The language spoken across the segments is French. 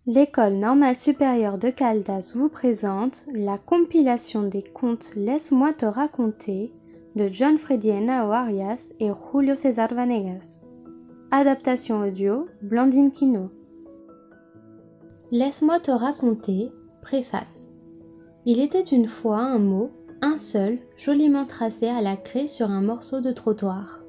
L'École normale supérieure de Caldas vous présente la compilation des contes Laisse-moi te raconter de John Freddy Henao Arias et Julio César Vanegas. Adaptation audio Blandine Quino. Laisse-moi te raconter, préface. Il était une fois un mot, un seul, joliment tracé à la craie sur un morceau de trottoir.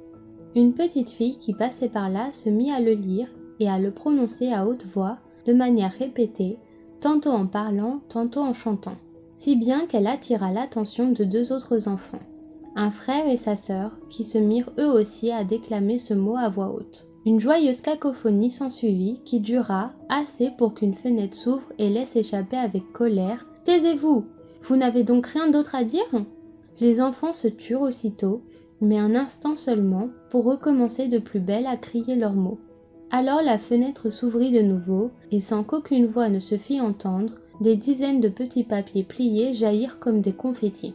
Une petite fille qui passait par là se mit à le lire et à le prononcer à haute voix, de manière répétée, tantôt en parlant, tantôt en chantant, si bien qu'elle attira l'attention de deux autres enfants, un frère et sa sœur, qui se mirent eux aussi à déclamer ce mot à voix haute. Une joyeuse cacophonie s'ensuivit qui dura assez pour qu'une fenêtre s'ouvre et laisse échapper avec colère « Taisez-vous! Vous n'avez donc rien d'autre à dire ?» Les enfants se turent aussitôt, mais un instant seulement, pour recommencer de plus belle à crier leurs mots. Alors la fenêtre s'ouvrit de nouveau, et sans qu'aucune voix ne se fît entendre, des dizaines de petits papiers pliés jaillirent comme des confettis.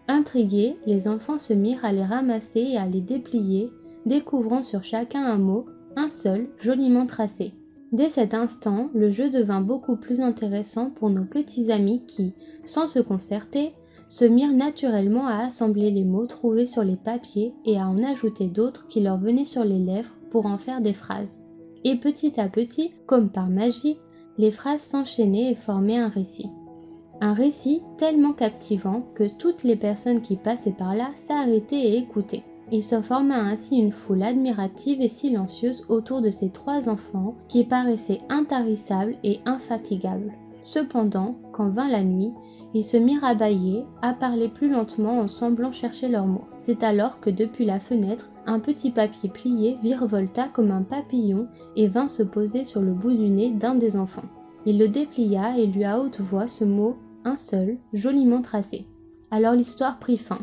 Intrigués, les enfants se mirent à les ramasser et à les déplier, découvrant sur chacun un mot, un seul, joliment tracé. Dès cet instant, le jeu devint beaucoup plus intéressant pour nos petits amis qui, sans se concerter, se mirent naturellement à assembler les mots trouvés sur les papiers et à en ajouter d'autres qui leur venaient sur les lèvres pour en faire des phrases. Et petit à petit, comme par magie, les phrases s'enchaînaient et formaient un récit. Un récit tellement captivant que toutes les personnes qui passaient par là s'arrêtaient et écoutaient. Il se forma ainsi une foule admirative et silencieuse autour de ces trois enfants qui paraissaient intarissables et infatigables. Cependant, quand vint la nuit, ils se mirent à bâiller, à parler plus lentement en semblant chercher leurs mots. C'est alors que depuis la fenêtre, un petit papier plié virevolta comme un papillon et vint se poser sur le bout du nez d'un des enfants. Il le déplia et lut à haute voix ce mot, un seul, joliment tracé. Alors l'histoire prit fin.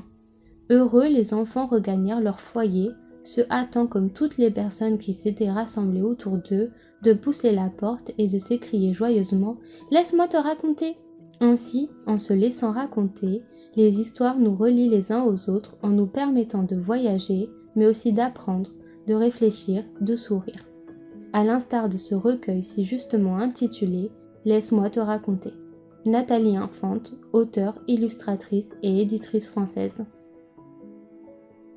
Heureux, les enfants regagnèrent leur foyer, se hâtant comme toutes les personnes qui s'étaient rassemblées autour d'eux, de pousser la porte et de s'écrier joyeusement « Laisse-moi te raconter !» Ainsi, en se laissant raconter, les histoires nous relient les uns aux autres en nous permettant de voyager, mais aussi d'apprendre, de réfléchir, de sourire. À l'instar de ce recueil si justement intitulé « Laisse-moi te raconter ». Nathalie Infante, auteure, illustratrice et éditrice française.